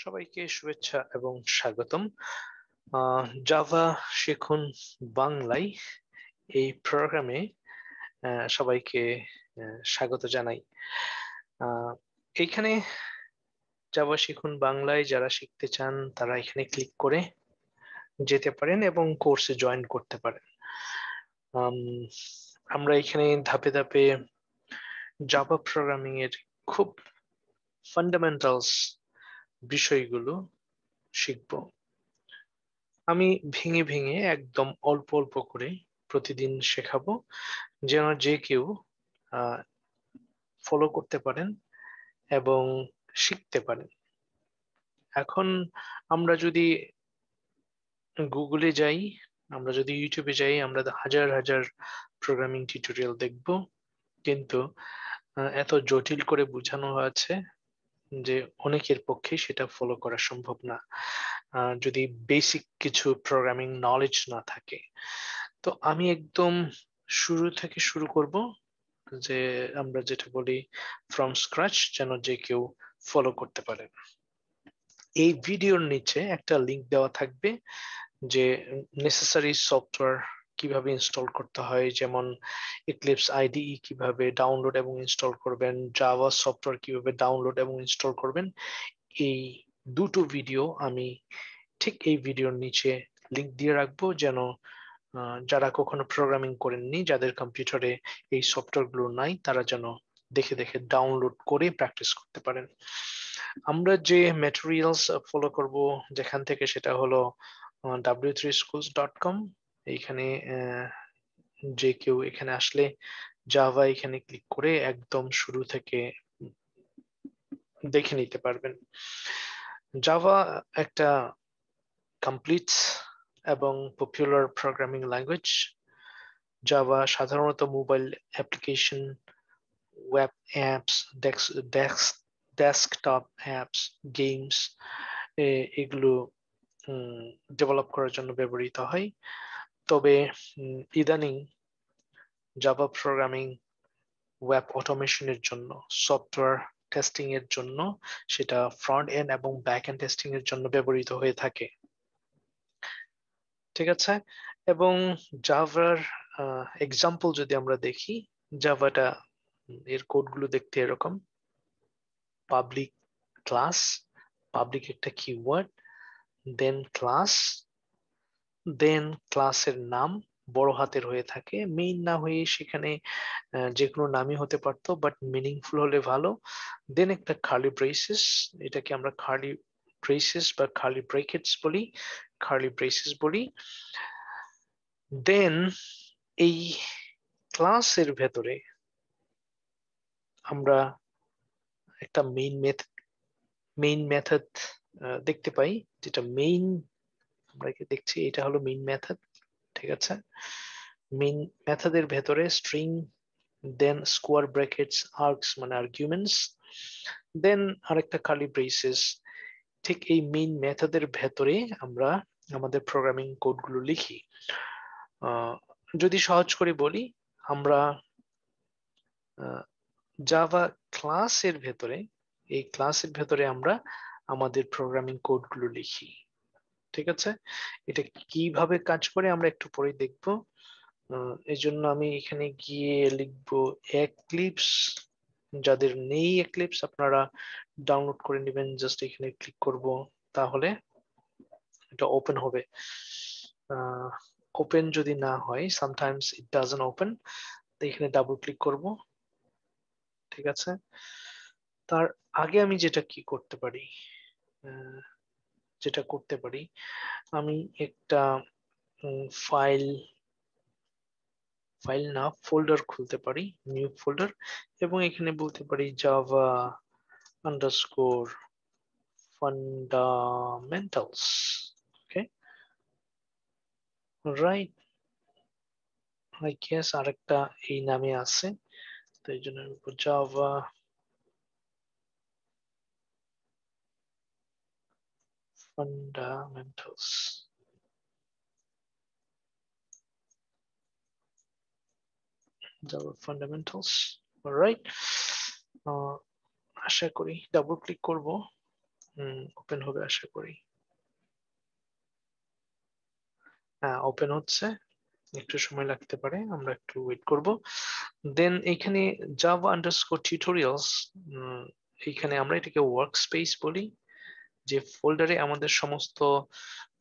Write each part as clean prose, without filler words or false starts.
সবাইকে শুভেচ্ছা এবং স্বাগতম। জাভা শিখুন বাংলায় এই প্রোগ্রামে সবাইকে স্বাগত জানাই। এইখানে জাভা শিখুন বাংলায় যারা শিখতে চান তারা এখানে ক্লিক করে যেতে পারেন এবং কোর্সে জয়েন করতে পারেন। আমরা এখানে ধাপে ধাপে জাভা প্রোগ্রামিং এর খুব ফান্ডামেন্টালস বিষয়গুলো শিখব। আমি ভেঙে ভেঙে একদম অল্প অল্প করে প্রতিদিন শেখাবো, যেন যে কেউ ফলো করতে পারেন এবং শিখতে পারেন। এখন আমরা যদি গুগলে যাই, আমরা যদি ইউটিউবে যাই, আমরা হাজার হাজার প্রোগ্রামিং টিউটোরিয়াল দেখব, কিন্তু এত জটিল করে বোঝানো হয়েছে যে অনেকের পক্ষে সেটা ফলো করা সম্ভব না যদি বেসিক কিছু প্রোগ্রামিং নলেজ না থাকে। তো আমি একদম শুরু থেকে শুরু করব, যে আমরা যেটা বলি ফ্রম স্ক্র্যাচ, যেন যে কেউ ফলো করতে পারে। এই ভিডিওর নিচে একটা লিংক দেওয়া থাকবে যে নেসেসারি সফটওয়্যার কিভাবে ইনস্টল করতে হয়, যেমন এক্লিপস আইডিই কিভাবে ডাউনলোড এবং ইনস্টল করবেন, জাভা সফটওয়্যার কিভাবে ডাউনলোড এবং ইনস্টল করবেন। এই দুটো ভিডিও আমি ঠিক এই ভিডিওর নিচে লিংক দিয়ে রাখবো, যেন যারা কখনো প্রোগ্রামিং করেননি, যাদের কম্পিউটারে এই সফটওয়্যার গুলো নাই, তারা যেন দেখে দেখে ডাউনলোড করে প্র্যাকটিস করতে পারেন। আমরা যে ম্যাটেরিয়ালস ফলো করব যেখান থেকে, সেটা হলো w3schools.com। এইখানে যে কেউ এখানে আসলে জাভা এখানে ক্লিক করে একদম শুরু থেকে দেখে নিতে পারবেন। জাভা একটা কমপ্লিট এবং পপুলার প্রোগ্রামিং ল্যাঙ্গুয়েজ। জাভা সাধারণত mobile application, web apps, desktop apps, games এগুলো ডেভেলপ করার জন্য ব্যবহৃত হয়। তবে ইদানিং জাভা প্রোগ্রামিং ওয়েব অটোমেশনের জন্য, সফটওয়্যার টেস্টিং এর জন্য, সেটা ফ্রন্ট এন্ড এবং ব্যাক এন্ড টেস্টিং এর জন্য ব্যবহৃত হয়ে থাকে। ঠিক আছে। এবং জাভার এক্সাম্পল যদি আমরা দেখি, জাভাটা এর কোডগুলো দেখতে এরকম: পাবলিক ক্লাস, পাবলিক একটা কিওয়ার্ড, দেন ক্লাস, দেন ক্লাসের নাম বড় হাতের হয়ে থাকে, মেইন না হয়ে সেখানে যে কোনো নামই হতে পারতো, বাট মিনিংফুল হলে ভালো। দেন একটা কার্লি ব্রেসেস, এটাকে আমরা কার্লি ব্রেসেস বা কার্লি ব্রেকেটস বলি, কার্লি ব্রেসেস বলি। দেন এই ক্লাসের ভেতরে আমরা একটা মেইন মেথড দেখতে পাই, যেটা মেইন আমরা দেখছি, এটা হলো মেইন মেথড। ঠিক আছে। মেইন মেথডের ভেতরে string, then square brackets, arcs মানে আর্গুমেন্টস, দেন আরেকটা কার্লি ব্রেসেস। ঠিক এই মেইন মেথডের ভেতরে আমরা আমাদের প্রোগ্রামিং কোডগুলো লিখি। যদি সহজ করে বলি, আমরা জাভা ক্লাসের ভেতরে, এই ক্লাসের ভেতরে আমরা আমাদের প্রোগ্রামিং কোডগুলো লিখি। ঠিক আছে। এটা কিভাবে কাজ করে আমরা একটু পরে দেখব। এই জন্য আমি এখানে গিয়ে লিখবো এক্লিপস। যাদের নেই এক্লিপস, আপনারা ডাউনলোড করে নেবেন, জাস্ট এখানে ক্লিক করব, তাহলে এটা ওপেন হবে। ওপেন যদি না হয়, সামটাইমস ইট ডাজন্ট ওপেন, তো এখানে ডাবল ক্লিক করব। ঠিক আছে। তার আগে আমি যেটা করতে পারি, আমি একটা ফাইল না ফোল্ডার খুলতে পারি, নিউ ফোল্ডার, এবং এখানে বলতে পারি Java underscore fundamentals. Okay, right. I guess আরেকটা এই নামে আছে, তো এই জন্য Java fundamentals. Java fundamentals, right. আশা করি ডাবল ক্লিক করব, ওপেন হবে আশা করি। হ্যাঁ, ওপেন হচ্ছে। একটু সময় লাগতে পারে, আমরা একটু ওয়েট করব। দেন এখানে জাভা আন্ডারস্কোর টিউটোরিয়ালস, এইখানে আমরা এটাকে ওয়ার্ক স্পেস বলি, যে ফোল্ডারে আমাদের সমস্ত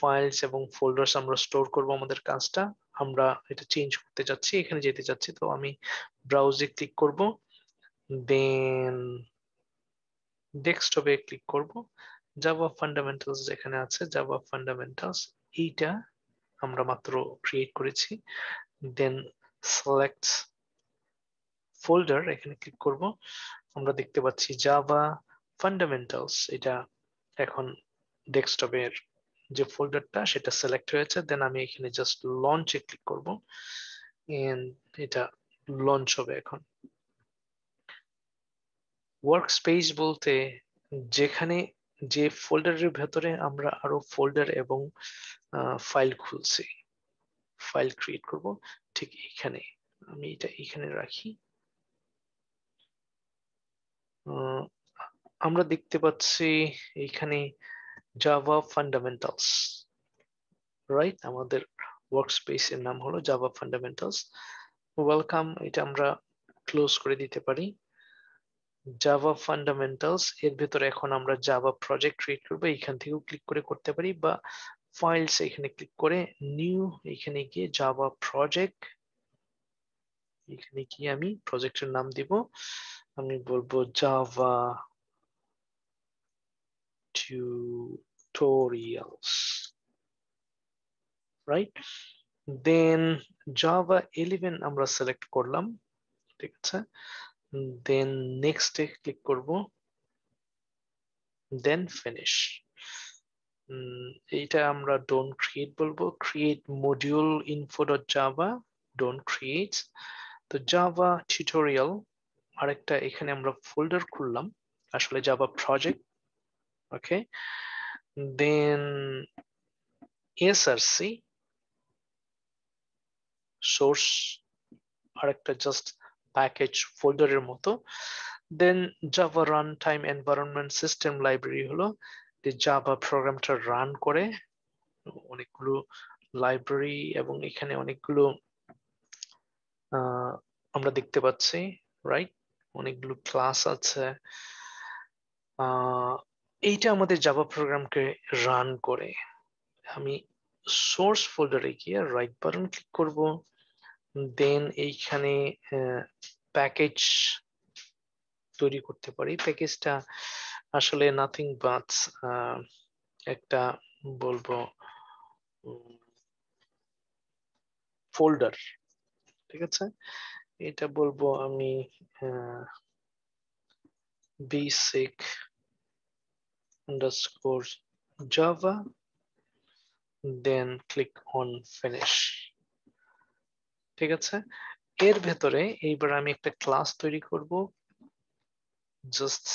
ফাইলস এবং ফোল্ডার্স আমরা স্টোর করব আমাদের কাজটা। আমরা এটা চেঞ্জ করতে যাচ্ছি, এখানে যেতে যাচ্ছি, তো আমি ব্রাউজে ক্লিক করব, দেন ডেস্কটপে ক্লিক করব। জাভা ফান্ডামেন্টালস যেখানে আছে, জাভা ফান্ডামেন্টালস এইটা আমরা মাত্র ক্রিয়েট করেছি। দেন সিলেক্ট ফোল্ডার, এখানে ক্লিক করব। আমরা দেখতে পাচ্ছি জাভা ফান্ডামেন্টালস, এটা এখন ডেস্কটপের যে ফোল্ডারটা সেটা সিলেক্ট হয়েছে। দেন আমি এখানে জাস্ট লঞ্চে ক্লিক করব, এন্ড এটা লঞ্চ হবে এখন। ওয়ার্ক স্পেস বলতে যেখানে, যে ফোল্ডারের ভেতরে আমরা আরো ফোল্ডার এবং ফাইল খুলছি, ফাইল ক্রিয়েট করব, ঠিক এখানে আমি এটা এখানে রাখি। আমরা দেখতে পাচ্ছি এখানে জাভা ফান্ডামেন্টালস, রাইট? আমাদের ওয়ার্ক স্পেসের নাম হলো জাভা ফান্ডামেন্টালস। ওয়েলকাম, এটা আমরা ক্লোজ করে দিতে পারি। জাভা ফান্ডামেন্টালস এর ভেতরে এখন আমরা জাভা প্রজেক্ট ক্রিয়েট করবো, এখান থেকেও ক্লিক করে করতে পারি, বা ফাইলস এখানে ক্লিক করে নিউ, এখানে গিয়ে জাভা প্রজেক্ট, এখানে গিয়ে আমি প্রজেক্টের নাম দিব, আমি বলবো জাভা টিউটোরিয়ালস, রাইট? দেন জাভা 11 আমরা সিলেক্ট করলাম, ঠিক আছে। দেন নেক্সট এ ক্লিক করব, দেন ফিনিশ। এইটা আমরা ডোন্ট ক্রিয়েট বলবো, create module info dot Java, don't create. তো জাভা টিউটোরিয়াল আরেকটা এখানে আমরা ফোল্ডার খুললাম, আসলে Java project, okay. Then SRC source, আরেকটা জাস্ট প্যাকেজ ফোল্ডারের মতো। Then Java run time environment system library হলো যে জাভা প্রোগ্রামটা রান করে, অনেকগুলো লাইব্রেরি এবং এখানে অনেকগুলো আমরা দেখতে পাচ্ছি, রাইট? অনেকগুলো ক্লাস আছে। এইটা আমাদের জাভা প্রোগ্রামকে রান করে। আমি সোর্স ফোল্ডারে গিয়ে রাইট বাটন ক্লিক করব, দেন এইখানে প্যাকেজ তৈরি করতে পারি। প্যাকেজটা আসলে নাথিং বাট একটা বলবো ফোল্ডার, ঠিক আছে। এটা বলবো আমি basic underscore Java, then click on finish, ঠিক আছে। এর ভেতরে এইবার আমি একটা ক্লাস তৈরি করব, just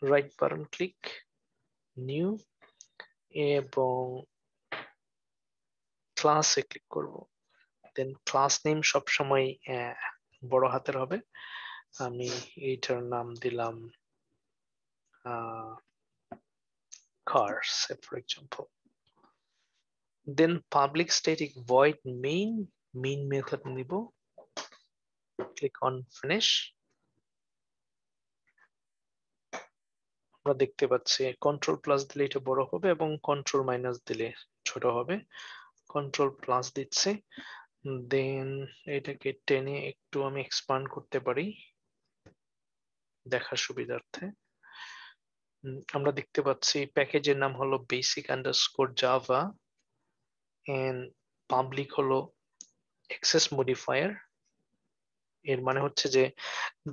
right button click, new, এবং ক্লাসে ক্লিক করব। দেন ক্লাস নেম সবসময় বড় হাতের হবে, আমি এইটার নাম দিলাম cars for example. Then public static void main method নিব, click on finish। আমরা দেখতে পাচ্ছি কন্ট্রোল প্লাস দিলে এটা বড় হবে এবং কন্ট্রোল মাইনাস দিলে ছোট হবে। কন্ট্রোল প্লাস দিচ্ছে, দেন এটাকে টেনে একটু আমি এক্সপান্ড করতে পারি দেখার সুবিধার্থে। আমরা দেখতে পাচ্ছি প্যাকেজের নাম হলো basic underscore Java, and public হলো অ্যাক্সেস মডিফায়ার। এর মানে হচ্ছে যে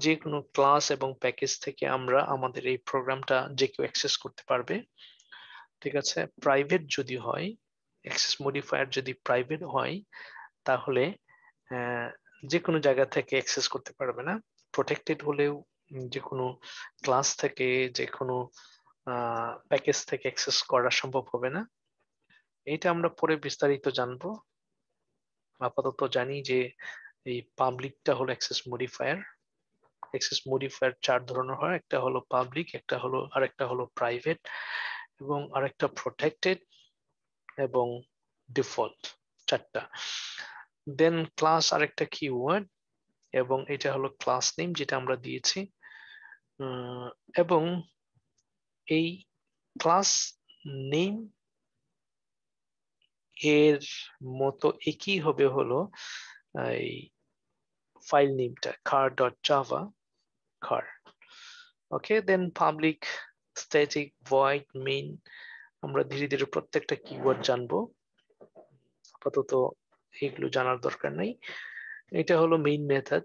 যে কোনো ক্লাস এবং প্যাকেজ থেকে আমরা আমাদের এই প্রোগ্রামটা যে কেউ অ্যাক্সেস করতে পারবে, ঠিক আছে। প্রাইভেট যদি হয়, অ্যাক্সেস মডিফায়ার যদি প্রাইভেট হয়, তাহলে যে কোনো জায়গা থেকে অ্যাক্সেস করতে পারবে না। প্রোটেক্টেড হলেও যে কোনো ক্লাস থেকে, যে কোনো প্যাকেজ থেকে অ্যাক্সেস করা সম্ভব হবে না। এটা আমরা পরে বিস্তারিত জানবো। আপাতত জানি যে এই পাবলিকটা হলো অ্যাক্সেস মডিফায়ার, অ্যাক্সেস মডিফায়ার 4 ধরনের হয়, একটা হলো পাবলিক, একটা হলো আরেকটা হলো প্রাইভেট এবং আরেকটা প্রোটেক্টেড এবং ডিফল্ট, 4টা। দেন ক্লাস আরেকটা কিওয়ার্ড এবং এটা হলো ক্লাস নেম যেটা আমরা দিয়েছি, এবং এই ক্লাস নেম এর মতো একই হবে হলো এই ফাইল নেমটা car.java car। ওকে, দেন পাবলিক, স্ট্যাটিক, ভয়েড, মেইন, আমরা ধীরে ধীরে প্রত্যেকটা কিওয়ার্ড জানবো, আপাতত এগুলো জানার দরকার নেই। এটা হলো মেইন মেথড,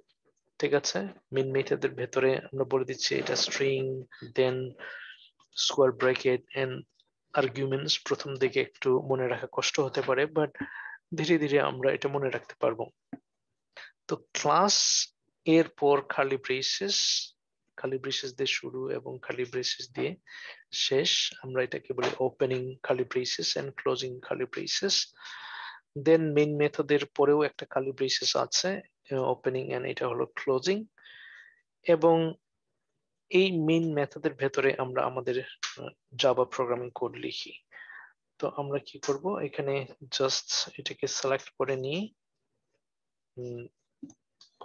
ঠিক আছে। মেইন মেথডের ভেতরে আমরা বলে দিচ্ছি এটা string, then square bracket and arguments. প্রথম দিকে একটু মনে রাখা কষ্ট হতে পারে, বাট ধীরে ধীরে আমরা এটা মনে রাখতে পারবো। তো ক্লাস এর পর খালি ব্রেসেস দিয়ে শুরু এবং খালি ব্রেসেস দিয়ে শেষ, আমরা এটাকে বলি ওপেনিং খালি ব্রেসেস এন্ড ক্লোজিং খালি ব্রেসেস। দেন মেইন মেথডের পরেও একটা খালি ব্রেসেস আছে, ওপেনিং এন্ড এটা হলো ক্লোজিং। এবং এই মেইন মেথডের ভেতরে আমরা আমাদের জাভা প্রোগ্রামিং কোড লিখি। তো আমরা কি করব, এখানে জাস্ট এটাকে সিলেক্ট করে নিয়ে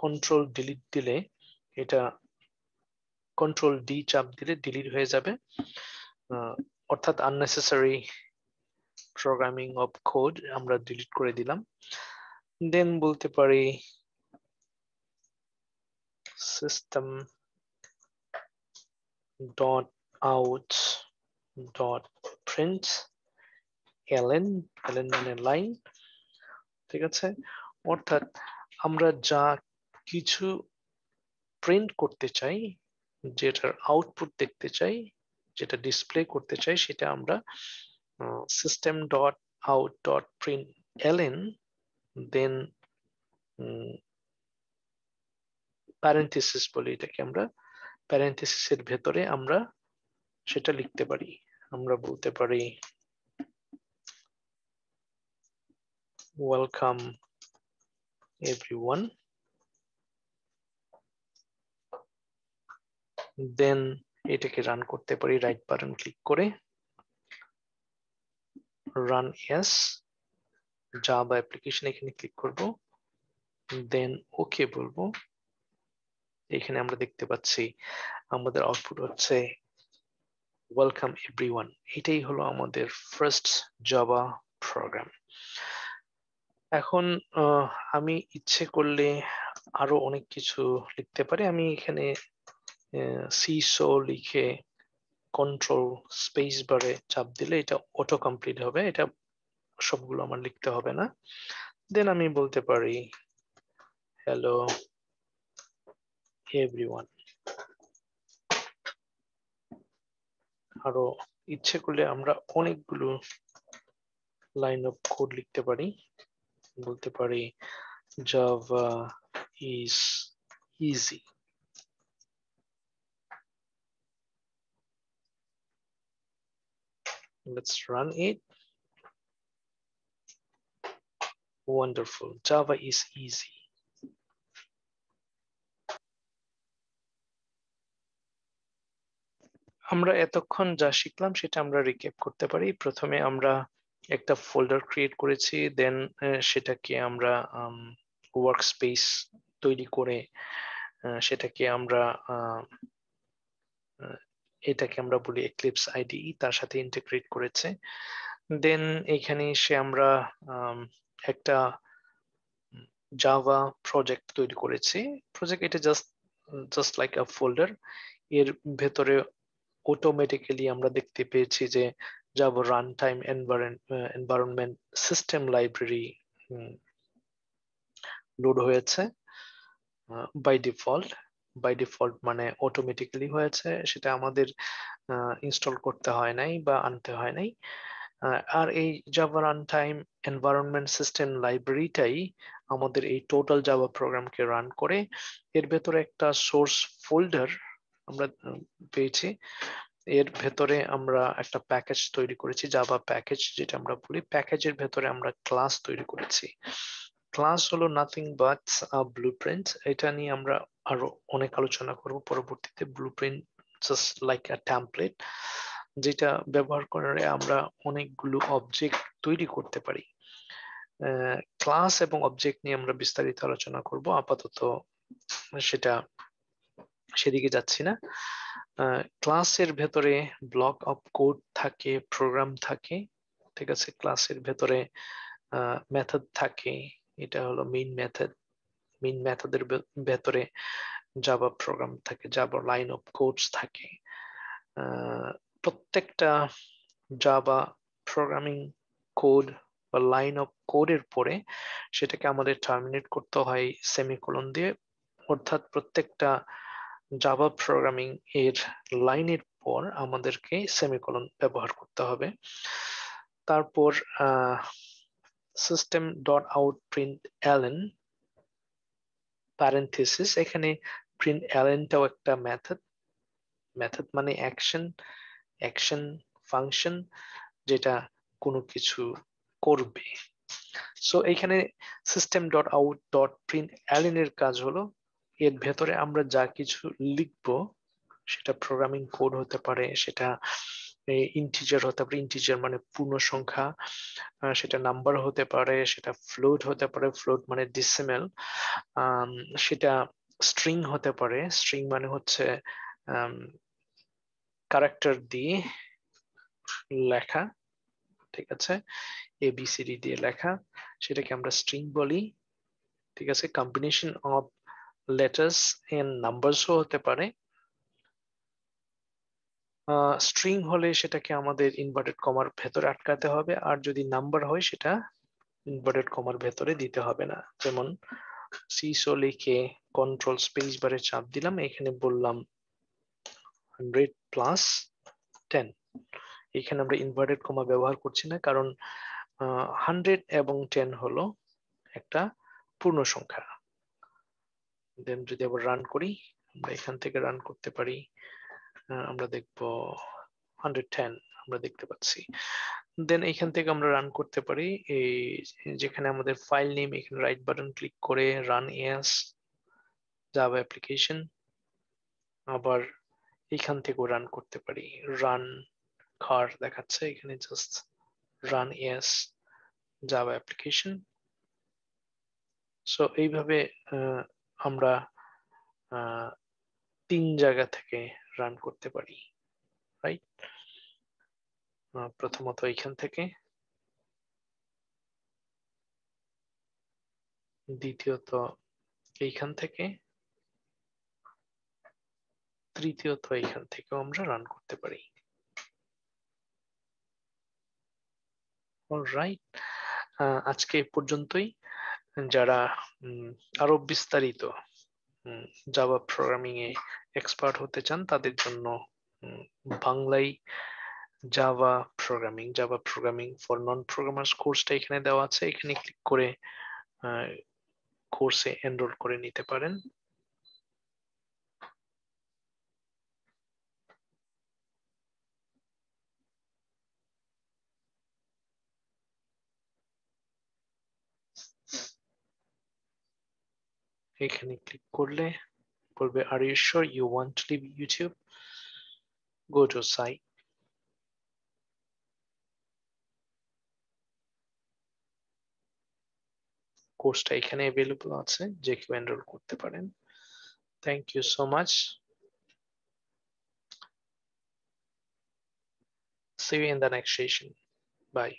কন্ট্রোল ডিলিট দিলে, এটা কন্ট্রোল ডি চাপ দিলে ডিলিট হয়ে যাবে, অর্থাৎ আননেসেসারি প্রোগ্রামিং অফ কোড আমরা ডিলিট করে দিলাম। দেন বলতে পারি system dot out dot print LN, LN মানে লাইন, ঠিক আছে। অর্থাৎ আমরা যা কিছু প্রিন্ট করতে চাই, যেটার আউটপুট দেখতে চাই, যেটা ডিসপ্লে করতে চাই, সেটা আমরা system dot out dot print LN then parenthesis বলি এটাকে আমরা, প্যারেন্থেসিসের ভেতরে আমরা সেটা লিখতে পারি। আমরা বলতে পারি ওয়েলকাম এভরিওয়ান, দেন এটাকে রান করতে পারি রাইট বাটন ক্লিক করে, রান এস জাভা অ্যাপ্লিকেশন এখানে ক্লিক করব, দেন ওকে বলবো। এখানে আমরা দেখতে পাচ্ছি আমাদের আউটপুট হচ্ছে ওয়েলকাম এভরিওয়ান। এটাই হলো আমাদের ফার্স্ট জাভা প্রোগ্রাম। এখন আমি ইচ্ছে করলে আরো অনেক কিছু লিখতে পারি। আমি এখানে সিসো লিখে কন্ট্রোল স্পেস বারে চাপ দিলে এটা অটো কমপ্লিট হবে, এটা সবগুলো আমার লিখতে হবে না। দেন আমি বলতে পারি হ্যালো এভরিওয়ান। আরো ইচ্ছে করলে আমরা অনেকগুলো লাইন অফ কোড লিখতে পারি, বলতে পারি Java is easy. Let's run it. Wonderful. Java is easy. আমরা এতক্ষণ যা শিখলাম সেটা আমরা রিক্যাপ করতে পারি। প্রথমে আমরা একটা ফোল্ডার ক্রিয়েট করেছি, দেন সেটাকে আমরা ওয়ার্ক স্পেস তৈরি করে সেটাকে আমরা এটাকে আমরা বলি এক্লিপস আইডিই, তার সাথে ইন্টিগ্রেট করেছে। দেন এখানে এসে আমরা একটা জাভা প্রজেক্ট তৈরি করেছি। প্রজেক্ট এটা জাস্ট লাইক আ ফোল্ডার, এর ভেতরে অটোমেটিক্যালি আমরা দেখতে পেয়েছি যে Java run time environment system library load হয়েছে বাই ডিফল্ট মানে অটোমেটিক্যালি হয়েছে, সেটা আমাদের ইনস্টল করতে হয় নাই বা আনতে হয় নাই। আর এই Java run time environment system লাইব্রেরিটাই আমাদের এই টোটাল জাভা প্রোগ্রামকে রান করে। এর ভেতরে একটা সোর্স ফোল্ডার আমরা পেয়েছি, এর ভেতরে আমরা একটা প্যাকেজ তৈরি করেছি, জাভা প্যাকেজ যেটা আমরা বলি। প্যাকেজের ভেতরে আমরা ক্লাস তৈরি করেছি। ক্লাস হলো নাথিং বাট ব্লুপ্রিন্ট। এটা নিয়ে আমরা আরো অনেক আলোচনা করব পরবর্তীতে। ব্লুপ্রিন্ট জাস্ট লাইক আ টেমপ্লেট, যেটা ব্যবহার করে আমরা অনেকগুলো অবজেক্ট তৈরি করতে পারি। ক্লাস এবং অবজেক্ট নিয়ে আমরা বিস্তারিত আলোচনা করব, আপাতত সেদিকে যাচ্ছি না। ক্লাসের ভেতরে ব্লক অফ কোড থাকে, প্রোগ্রাম থাকে, ঠিক আছে। ক্লাসের ভেতরে মেথড থাকে, এটা হলো মেইন মেথড। মেইন মেথডের ভেতরে জাভা প্রোগ্রাম থাকে, জাভা লাইন অফ কোডস থাকে। প্রত্যেকটা জাভা প্রোগ্রামিং কোড বা লাইন অফ কোডের পরে সেটাকে আমাদের টার্মিনেট করতে হয় সেমিকোলন দিয়ে, অর্থাৎ প্রত্যেকটা জাভা প্রোগ্রামিং এর লাইনের পর আমাদেরকে সেমিকোলন ব্যবহার করতে হবে। তারপর system dot out print LN parenthesis, এখানে প্রিন্ট এলএনটাও একটা মেথড। মেথড মানে অ্যাকশন ফাংশন, যেটা কোনো কিছু করবে। সো এখানে system dot out dot print LN এর কাজ হলো এর ভেতরে আমরা যা কিছু লিখবো সেটা প্রোগ্রামিং কোড হতে পারে, সেটা ইন্টিজার হতে পারে, ইন্টিজার মানে পূর্ণ সংখ্যা, সেটা নাম্বার হতে পারে, সেটা ফ্লোট হতে পারে, ফ্লোট মানে ডেসিমেল, সেটা স্ট্রিং হতে পারে। স্ট্রিং মানে হচ্ছে ক্যারেক্টার দিয়ে লেখা, ঠিক আছে, এবিসিডি দিয়ে লেখা, সেটাকে আমরা স্ট্রিং বলি, ঠিক আছে। কম্বিনেশন অফ লেটার্স এন্ড নাম্বারসও হতে পারে। স্ট্রিং হলে সেটাকে আমাদের ইনভার্টেড কমার ভেতরে আটকাতে হবে, আর যদি নাম্বার হয় সেটা ইনভার্টেড কমার ভেতরে দিতে হবে না। যেমন সিসো লিখে কন্ট্রোল স্পেস বারে চাপ দিলাম, এখানে বললাম 100 প্লাস 10। এখানে আমরা ইনভার্টেড কমা ব্যবহার করছি না, কারণ 100 এবং 10 হলো একটা পূর্ণ সংখ্যা। দেন যদি আবার রান করি, আমরা এখান থেকে রান করতে পারি, আমরা দেখব 110 আমরা দেখতে পাচ্ছি। দেন এখান থেকে আমরা রান করতে পারি, এই যেখানে আমাদের ফাইল নেম, এখানে রাইট বাটন ক্লিক করে রান এস জাভা অ্যাপ্লিকেশন, আবার এখান থেকেও রান করতে পারি। রান খার দেখাচ্ছে এখানে, just run S Java application. So এইভাবে আমরা 3 জায়গা থেকে রান করতে পারি, রাইট। প্রথমত এখান থেকে, দ্বিতীয়ত এইখান থেকে, তৃতীয়ত এইখান থেকেও আমরা রান করতে পারি। অলরাইট, আজকে এই পর্যন্তই। যারা আরো বিস্তারিত জাভা প্রোগ্রামিং এ এক্সপার্ট হতে চান তাদের জন্য বাংলায় Java programming for non programmers কোর্সটা এখানে দেওয়া আছে, এখানে ক্লিক করে কোর্সে এনরোল করে নিতে পারেন। এখানে ক্লিক করলে বলবে are you sure you want to leave YouTube, go to site. কোর্সটা এখানে অ্যাভেলেবল আছে, যে কেউ এনরোল করতে পারেন। Thank you so much, see you in the next session, bye.